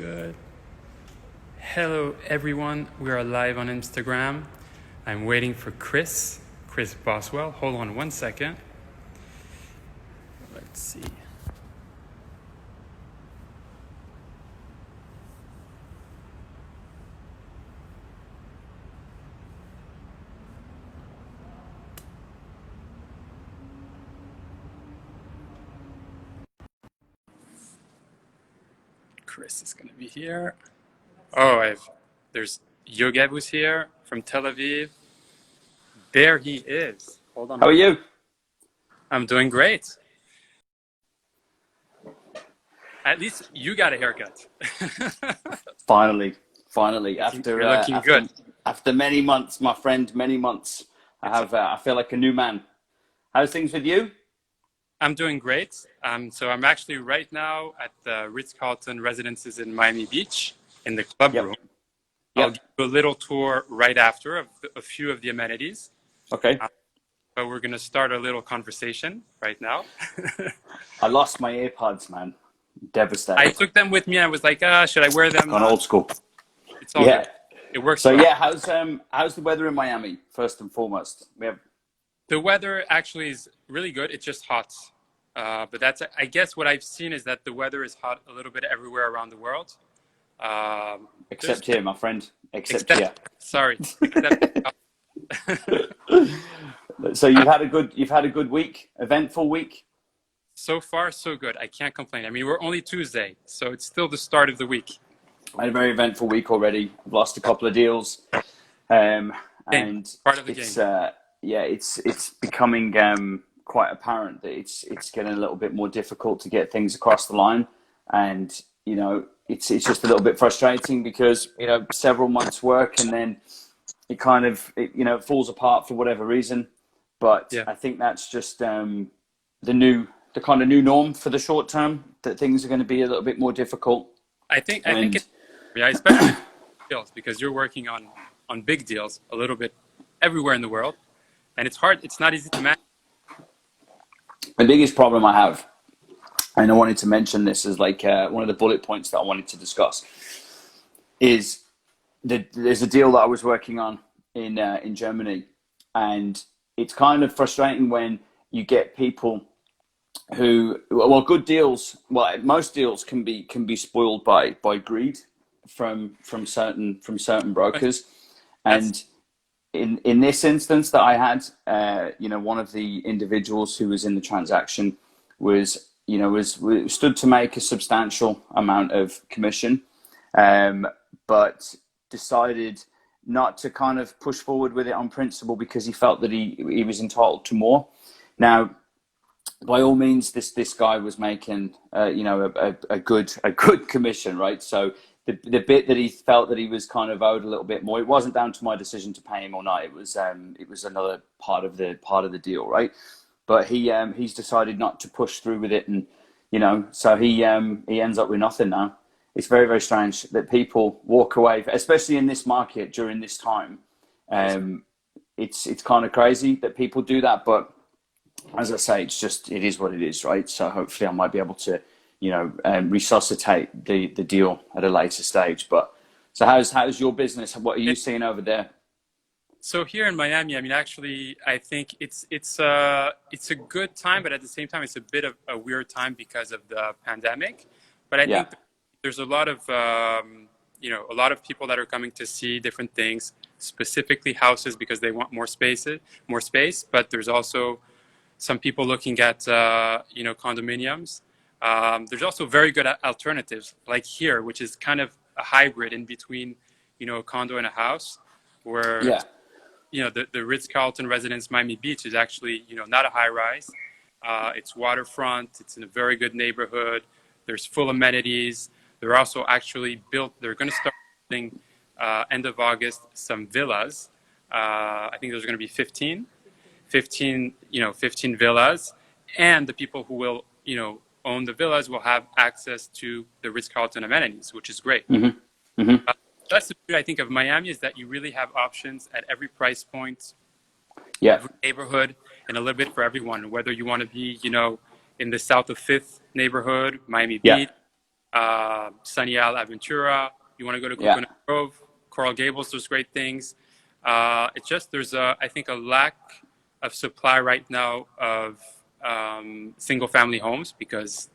Good. Hello, everyone. We are live on Instagram. I'm waiting for Chris Boswell. Hold on one second. Let's see. Chris is going to be here. Oh, there's Yogev who's here from Tel Aviv. There he is. Hold on. How are you? I'm doing great. At least you got a haircut. Finally. You're looking good. After many months, my friend, many months. I feel like a new man. How's things with you? I'm doing great. So I'm actually right now at the Ritz-Carlton Residences in Miami Beach in the club room. I'll give you a little tour right after of a few of the amenities. Okay. But we're going to start a little conversation right now. I lost my earpods, man. Devastated. I took them with me. I was like, should I wear them? On old school. It's all good. It works. So well. how's the weather in Miami? First and foremost, The weather actually is really good. It's just hot. But I guess what I've seen is that the weather is hot a little bit everywhere around the world. Except here, my friend. Except here. Sorry. So you've had a good week, eventful week. So far, so good. I can't complain. I mean, we're only Tuesday, so it's still the start of the week. I had a very eventful week already. I've lost a couple of deals, and part of the game. It's becoming quite apparent that it's getting a little bit more difficult to get things across the line, and it's just a little bit frustrating because several months work and then it kind of falls apart for whatever reason. But I think that's just the kind of new norm for the short term, that things are going to be a little bit more difficult. I think especially deals, because you're working on big deals a little bit everywhere in the world, and it's hard. It's not easy to manage. The biggest problem I have, and I wanted to mention this as like one of the bullet points that I wanted to discuss, is there's a deal that I was working on in Germany, and it's kind of frustrating when you get people who, good deals, most deals can be spoiled by greed from certain brokers, and in this instance that I had, one of the individuals who was in the transaction was stood to make a substantial amount of commission, but decided not to kind of push forward with it on principle because he felt that he was entitled to more. Now, by all means, this guy was making a good commission, right? So the bit that he felt that he was kind of owed a little bit more, it wasn't down to my decision to pay him or not. It was another part of the deal, right? But he's decided not to push through with it, and so he ends up with nothing now. It's very, very strange that people walk away, especially in this market during this time. It's kind of crazy that people do that, but as I say, it is what it is, right? So hopefully I might be able to, resuscitate the deal at a later stage. But so how's your business? What are you seeing over there? So here in Miami, I mean, actually, I think it's a good time, but at the same time, it's a bit of a weird time because of the pandemic. But I think there's a lot of people that are coming to see different things, specifically houses, because they want more space. But there's also some people looking at condominiums. There's also very good alternatives like here, which is kind of a hybrid in between a condo and a house, where the Ritz-Carlton Residence Miami Beach is actually not a high rise. It's waterfront. It's in a very good neighborhood. There's full amenities. They're also actually they're going to start building end of August some villas. I think there's going to be 15 villas, and the people who will own the villas will have access to the Ritz-Carlton amenities, which is great. Mm-hmm. Mm-hmm. That's the beauty, I think, of Miami, is that you really have options at every price point, every neighborhood, and a little bit for everyone. Whether you want to be in the south of Fifth neighborhood, Miami Beach, Sunny Isle, Aventura. You want to go to Yeah. Coconut Grove, Coral Gables. There's great things. It's just there's I think a lack of supply right now of single family homes because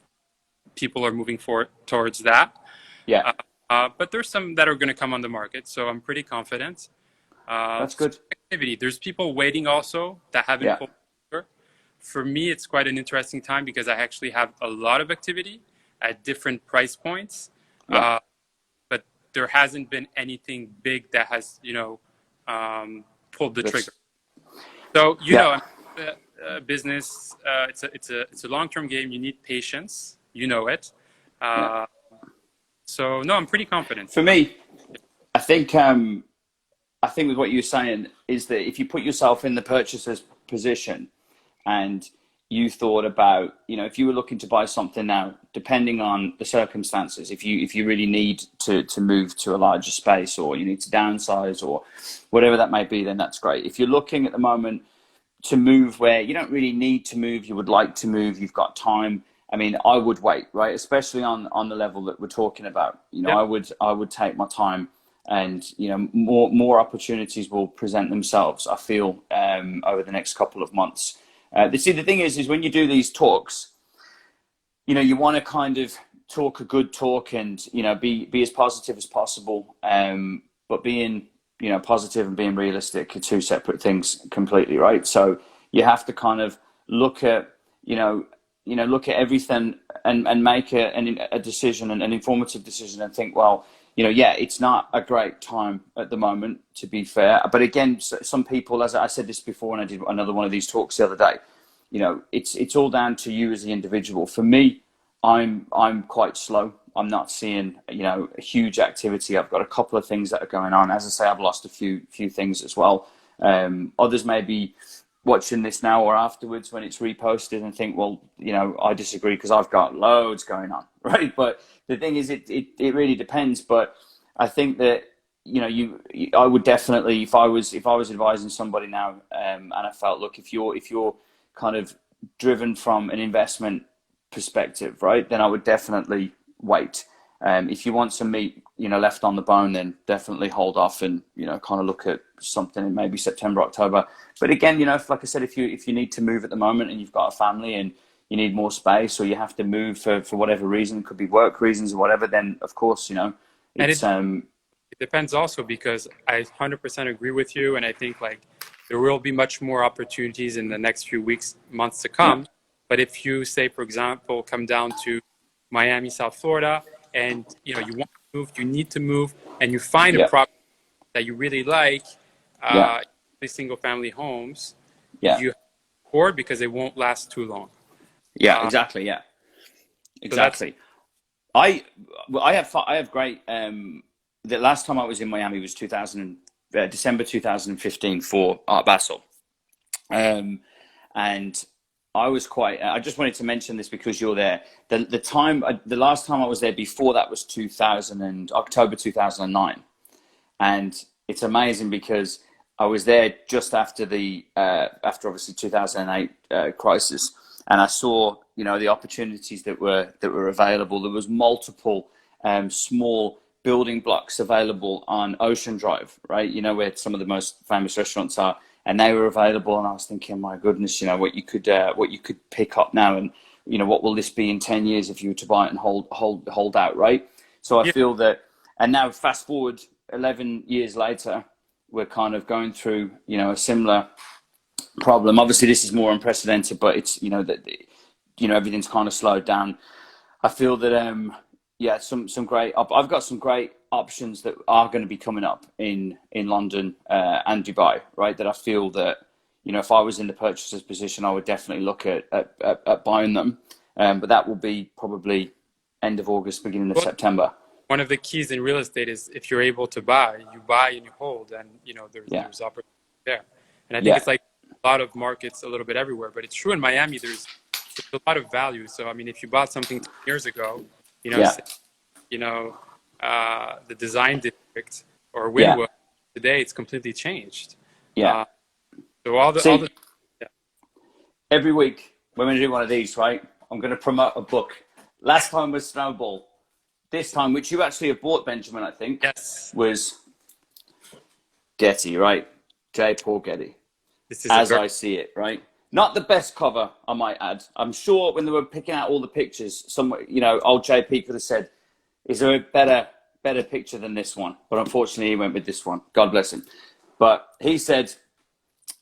people are moving towards that. Yeah. But there's some that are going to come on the market, so I'm pretty confident. That's good. Activity. There's people waiting also that haven't Yeah. pulled the trigger. For me, it's quite an interesting time because I actually have a lot of activity at different price points. Yeah. But there hasn't been anything big that has, pulled the trigger. So, Yeah. business, it's a long-term game. You need patience. You know it. Yeah. So, no, I'm pretty confident. For me, I think with what you're saying is that if you put yourself in the purchaser's position and you thought about, if you were looking to buy something now, depending on the circumstances, if you really need to move to a larger space or you need to downsize or whatever that may be, then that's great. If you're looking at the moment to move where you don't really need to move, you would like to move, you've got time. I mean, I would wait, right? Especially on the level that we're talking about. Yep. I would take my time, and more opportunities will present themselves, I feel, over the next couple of months. The thing is when you do these talks, you want to kind of talk a good talk and be as positive as possible. But being positive and being realistic are two separate things completely, right? So you have to kind of look at look at everything and make a decision, an informative decision, and think, well, it's not a great time at the moment, to be fair. But again, some people, as I said this before, and I did another one of these talks the other day, it's all down to you as the individual. For me, I'm quite slow. I'm not seeing, a huge activity. I've got a couple of things that are going on. As I say, I've lost a few things as well. Others may be watching this now or afterwards when it's reposted and think, well, I disagree because I've got loads going on, right? But the thing is, it really depends. But I think that I would definitely, if I was advising somebody now, and I felt, look, if you're kind of driven from an investment perspective, right, then I would definitely wait. If you want some meat, left on the bone, then definitely hold off and kind of look at something in maybe September, October. But again, like I said, if you need to move at the moment and you've got a family and you need more space, or you have to move for whatever reason, it could be work reasons or whatever, then of course, it's it depends also, because I 100% agree with you, and I think there will be much more opportunities in the next few weeks, months to come. Yeah. But if you say, for example, come down to Miami, South Florida, and you want to move, you need to move, and you find a property that you really like, single family homes, you afford, because it won't last too long. Yeah, exactly. Yeah, exactly. So I have great. The last time I was in Miami was December 2015 for Art Basel, and I was quite. I just wanted to mention this because you're there. The last time I was there before that was October 2009, and it's amazing because I was there just after after obviously 2008 crisis, and I saw the opportunities that were available. There was multiple small building blocks available on Ocean Drive, right? Where some of the most famous restaurants are. And they were available, and I was thinking, my goodness, what you could pick up now, and what will this be in 10 years if you were to buy it and hold out, right? So I feel that, and now fast forward 11 years later, we're kind of going through a similar problem. Obviously, this is more unprecedented, but it's everything's kind of slowed down. I feel that some great. I've got some great options that are going to be coming up in London and Dubai, right? That I feel that if I was in the purchaser's position, I would definitely look at buying them. But that will be probably end of August, beginning of September. One of the keys in real estate is if you're able to buy, you buy and you hold, and there's opportunity there. And I think it's like a lot of markets a little bit everywhere, but it's true in Miami. There's a lot of value. So I mean, if you bought something 10 years ago, the design district or Wynwood, today it's completely changed. So every week when we do one of these, right, I'm going to promote a book. Last time was Snowball. this time, which you actually have bought, Benjamin, I think, Yes. was Getty, right? J. Paul Getty. This is As I see it, right? Not the best cover, I might add. I'm sure when they were picking out all the pictures, old JP could have said, is there a better picture than this one? But unfortunately, he went with this one. God bless him. But he said,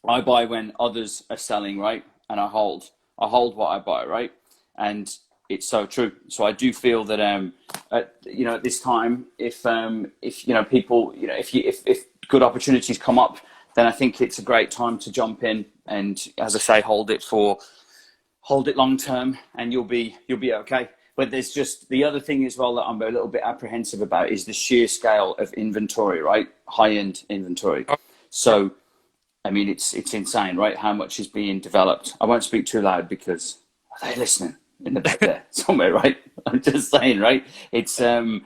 I buy when others are selling, right? And I hold what I buy, right? And it's so true. So I do feel that, at this time, if people, if good opportunities come up, then I think it's a great time to jump in and, as I say, hold it long term, and you'll be okay. But there's just the other thing as well that I'm a little bit apprehensive about is the sheer scale of inventory, right? High-end inventory. So, I mean, it's insane, right? How much is being developed. I won't speak too loud because are they listening in the back there somewhere, right? I'm just saying, right? There's going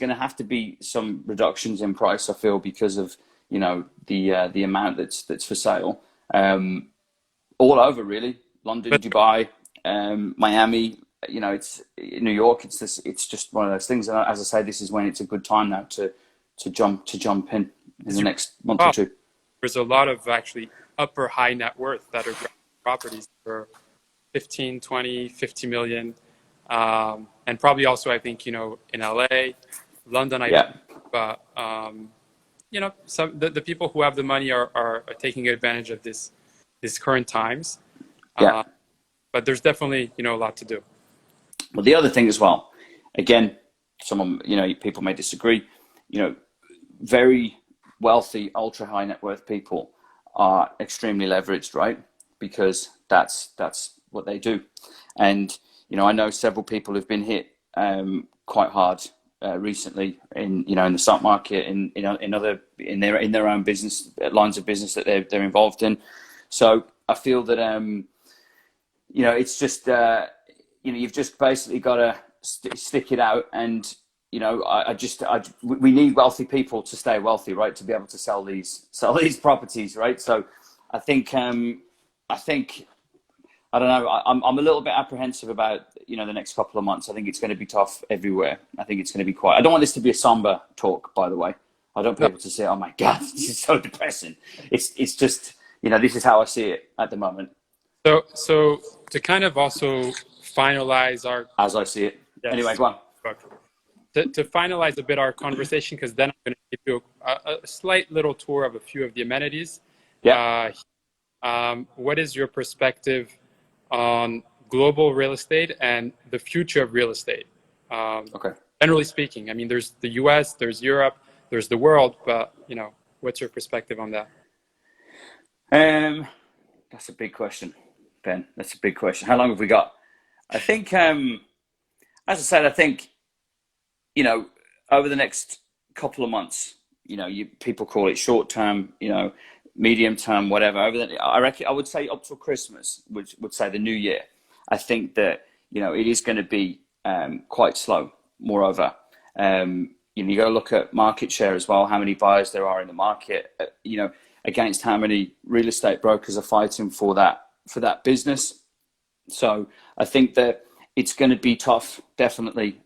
to have to be some reductions in price, I feel, because of, the amount that's for sale. All over, really. London, Dubai, Miami, it's New York. It's just one of those things. And as I say, this is when it's a good time now to jump in the next month or two. There's a lot of actually upper high net worth that are properties for 15, 20, 50 million. And probably also, I think, in LA, London, but, some the people who have the money are taking advantage of this current times. But there's definitely, a lot to do. Well, the other thing as well, again, people may disagree, very wealthy, ultra high net worth people are extremely leveraged, right? Because that's what they do. And, I know several people have been hit quite hard recently in the stock market, in their own business lines of business that they're involved in. So I feel that it's just you've just basically got to stick it out, and we need wealthy people to stay wealthy, right? To be able to sell these properties, right? So I think I don't know. I'm a little bit apprehensive about the next couple of months. I think it's going to be tough everywhere. I think it's going to be quiet. I don't want this to be a somber talk, by the way. I don't want people to say, "Oh my God, this is so depressing." It's just this is how I see it at the moment. So to kind of also finalize as I see it. Yes. Anyway, go on. To finalize a bit our conversation, because then I'm going to give you a slight little tour of a few of the amenities. Yeah. What is your perspective on global real estate and the future of real estate? Okay. Generally speaking, I mean, there's the US, there's Europe, there's the world, but what's your perspective on that? That's a big question, Ben. That's a big question. How long have we got? I think, as I said, over the next couple of months, people call it short term, medium term, whatever. I would say up till Christmas, which would say the new year. I think that it is going to be quite slow. Moreover, you got to look at market share as well. How many buyers there are in the market, against how many real estate brokers are fighting for that business. So I think that it's going to be tough, definitely,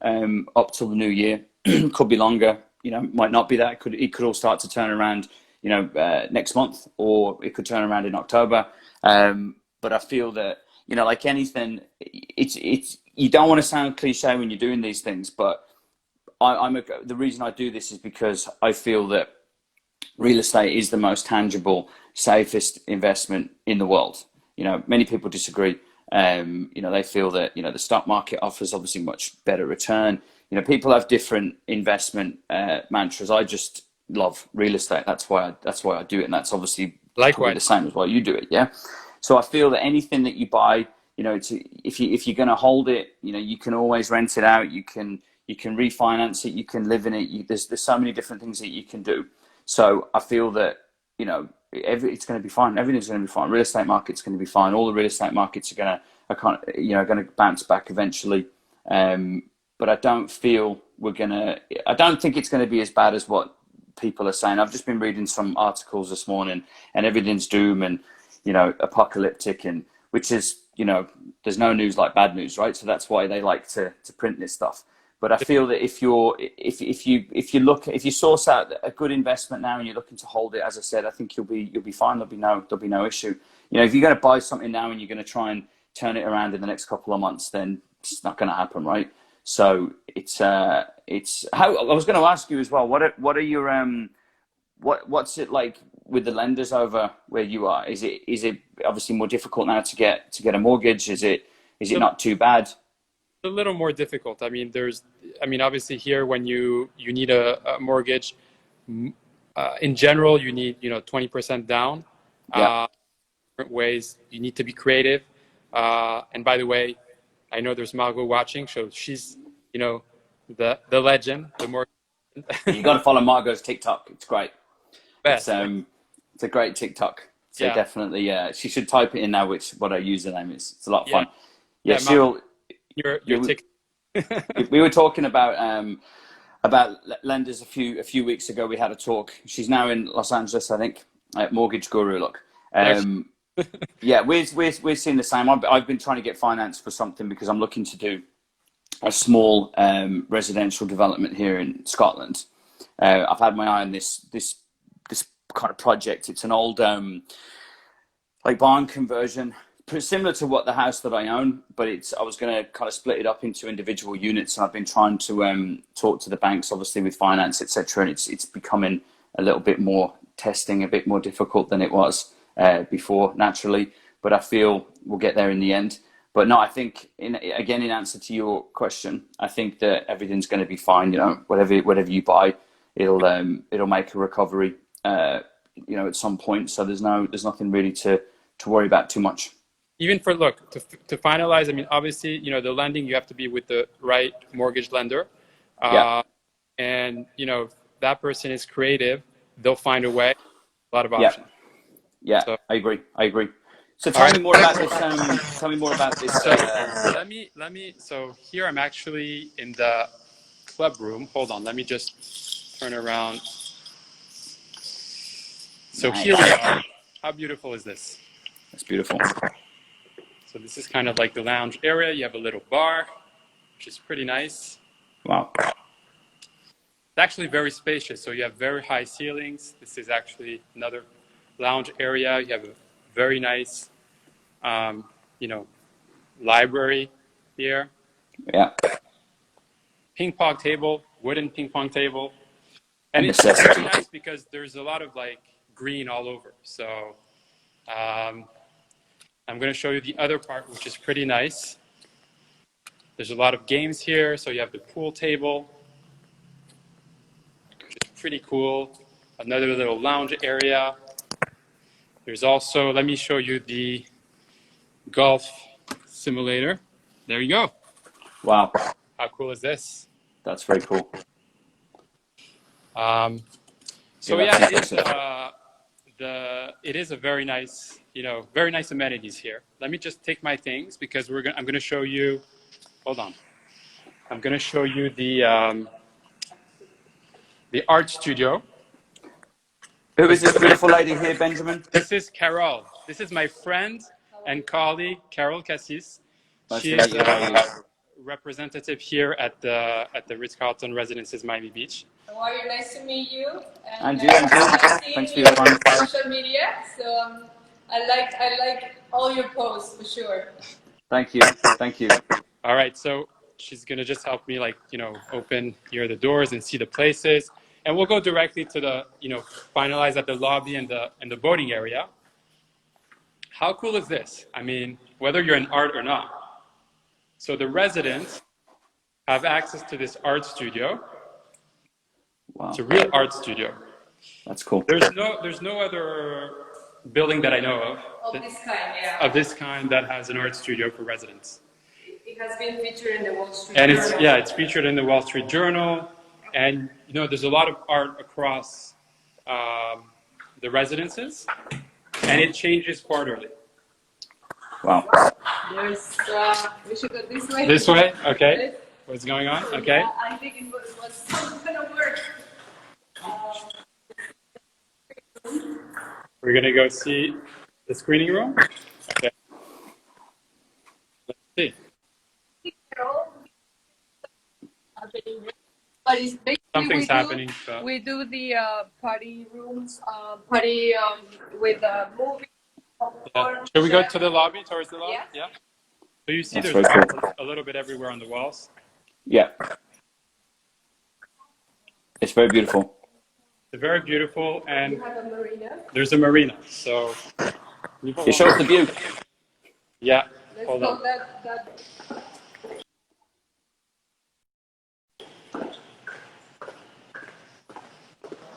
up till the new year. Could be longer. Might not be that. It could all start to turn around next month, or it could turn around in October. But I feel that, like anything, it's you don't want to sound cliche when you're doing these things, but the reason I do this is because I feel that real estate is the most tangible, safest investment in the world. Many people disagree. They feel that, the stock market offers obviously much better return. People have different investment mantras. I just love real estate. That's why I do it, and that's obviously likewise the same as why you do it. Yeah. So I feel that anything that you buy, if you're going to hold it, you can always rent it out. You can refinance it. You can live in it. There's so many different things that you can do. So I feel that it's going to be fine. Everything's going to be fine. Real estate market's going to be fine. All the real estate markets are going to bounce back eventually. But I don't feel I don't think it's going to be as bad as what people are saying. I've just been reading some articles this morning, and everything's doom and apocalyptic, and which is there's no news like bad news, right? So that's why they like to print this stuff. But I feel that if you source out a good investment now and you're looking to hold it, as I said, I think you'll be fine. There'll be no issue. If you're going to buy something now and you're going to try and turn it around in the next couple of months, then it's not going to happen, right? So it's how I was going to ask you as well. What are your what's it like with the lenders over where you are? Is it obviously more difficult now to get a mortgage? Is it not too bad? A little more difficult. Obviously here when you need a mortgage, in general you need 20% down. Yeah. Different ways you need to be creative. And by the way, I know there's Margot watching, so she's the legend, the mortgage. You got to follow Margot's TikTok. It's great. Best. It's a great TikTok. So yeah. Definitely, she should type it in now. What her username is. It's a lot of fun. Yeah, she'll. Your TikTok. We were talking about lenders a few weeks ago. We had a talk. She's now in Los Angeles, I think, at Mortgage Guru. Look, yeah, we're seeing the same. I've been trying to get finance for something because I'm looking to do a small residential development here in Scotland. I've had my eye on this kind of project. It's an old like barn conversion, similar to what the house that I own, but I was going to kind of split it up into individual units, and I've been trying to talk to the banks, obviously with finance, etc. And it's becoming a little bit more testing, a bit more difficult than it was before, naturally. But I feel we'll get there in the end. But no, I think in answer to your question, I think that everything's going to be fine. Whatever you buy, it'll make a recovery. At some point. So there's nothing really to worry about too much. Even to finalize, obviously, the lending, you have to be with the right mortgage lender. And, if that person is creative, they'll find a way, a lot of options. Yeah, so, I agree. So tell me more about this. So here I'm actually in the club room. Hold on, let me just turn around. So nice. Here we are. How beautiful is this? That's beautiful. So this is kind of like the lounge area. You have a little bar, which is pretty nice. Wow. It's actually very spacious. So you have very high ceilings. This is actually another lounge area. You have a very nice, library here. Yeah. Ping pong table, wooden ping pong table. And it's very nice because there's a lot of green all over. So I'm going to show you the other part, which is pretty nice. There's a lot of games here. So you have the pool table, which is pretty cool. Another little lounge area. There's also, let me show you the golf simulator. There you go. Wow. How cool is this? That's very cool. So yeah, it is a very nice, very nice amenities here. Let me just take my things because I'm going to show you. Hold on. I'm going to show you the art studio. Who is this beautiful lady here, Benjamin? This is Carol. This is my friend and colleague, Carol Cassis. She is representative here at the Ritz-Carlton Residences Miami Beach. How are you? Nice to meet you. And you. Thanks for your time. Social media. So I like all your posts for sure. Thank you. All right. So she's gonna just help me, open here the doors and see the places, and we'll go directly to the, finalize at the lobby and the boating area. How cool is this? Whether you're in art or not. So the residents have access to this art studio. Wow. It's a real art studio. That's cool. There's no other building that I know of this kind, yeah. Of this kind that has an art studio for residents. It has been featured in the Wall Street Journal. And it's featured in the Wall Street Journal. And there's a lot of art across the residences, and it changes quarterly. Wow. We should go this way. This way? Okay. What's going on? Okay. Yeah, I think it was going to work. We're going to go see the screening room. Okay. happening. But it's basically Something's happening. So. we do the party rooms, party with movie. Yeah. Should we go to the lobby, towards the lobby? Yeah. So you see That's there's very art cool. a little bit everywhere on the walls. Yeah. It's very beautiful. It's very beautiful, and You have a marina. there's a marina. So It shows the view. Yeah. Let's Hold go on. that.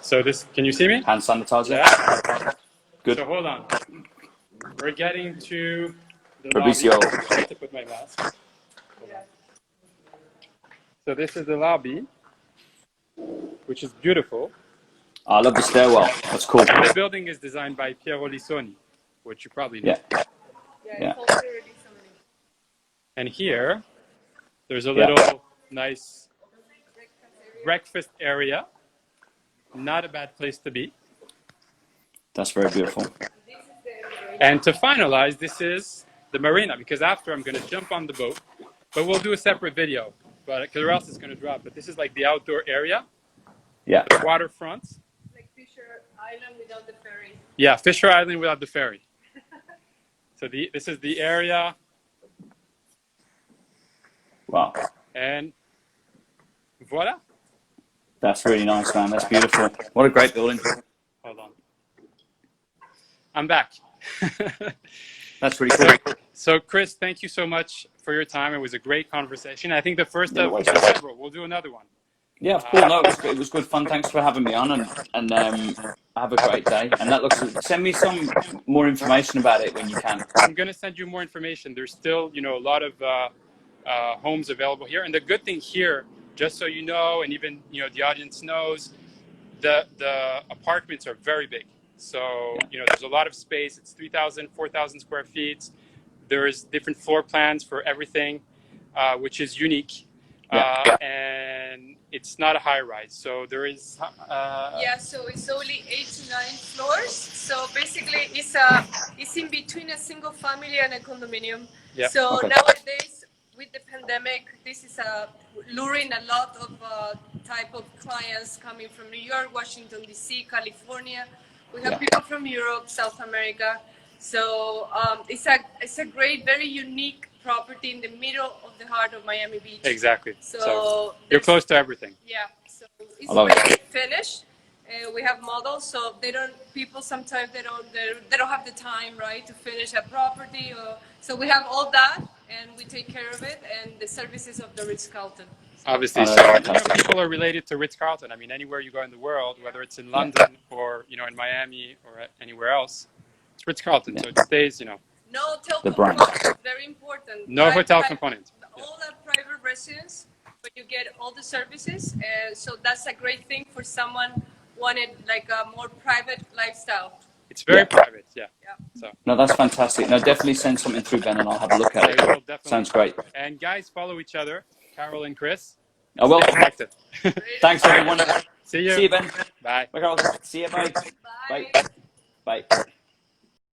So this, can you see me? Hand sanitizer. Yeah. Good. So hold on. We're getting to the Fabricio. lobby. I have to put my mask. Hold on. So this is the lobby, which is beautiful. I love the stairwell. That's cool. The building is designed by Piero Lissoni, which you probably know. Yeah. Yeah. It's also really something. And here, there's a little nice breakfast area. Not a bad place to be. That's very beautiful. And to finalize, this is the marina, because after I'm going to jump on the boat, but we'll do a separate video, because or else it's going to drop. But this is like the outdoor area, Yeah. the waterfront. Like Fisher Island without the ferry. Yeah, Fisher Island without the ferry. So this is the area. Wow. And voila. That's really nice, man. That's beautiful. What a great building. Hold on. I'm back. That's really cool. So Chris, thank you so much for your time. It was a great conversation. I think the first of several. We'll do another one. Yeah, of course. No, it was good fun. Thanks for having me on, and have a great day. And that looks. Send me some more information about it when you can. I'm going to send you more information. There's still, a lot of homes available here, and the good thing here, just so you know, and even the audience knows, the apartments are very big. So there's a lot of space. It's 3,000, 4,000 square feet. There's different floor plans for everything, which is unique. And it's not a high rise, so there is. So it's only 8 to 9 floors. So basically, it's in between a single family and a condominium. Yeah. So nowadays, with the pandemic, this is luring a lot of type of clients coming from New York, Washington D.C., California. We have people from Europe, South America. So it's a great, very unique property in the middle of the heart of Miami Beach. Exactly. So you're close to everything. Yeah. So it's already finished. We have models, so people sometimes they don't have the time, right, to finish a property. So we have all that, and we take care of it, and the services of the Ritz-Carlton. Obviously, so people are related to Ritz-Carlton. I mean, anywhere you go in the world, whether it's in London or in Miami or anywhere else, it's Ritz-Carlton. So it stays, No hotel brand. component, very important. No hotel component. All the private residence, but you get all the services. So that's a great thing for someone wanted like a more private lifestyle. It's very private, So no, that's fantastic. No, definitely send something through, Ben, and I'll have a look at it. Sounds great. And guys, follow each other, Carol and Chris. I will. Connected. Thanks, everyone. See you. See you, Ben. Bye. Bye, Carol. See you. Bye. Bye. Bye. Bye.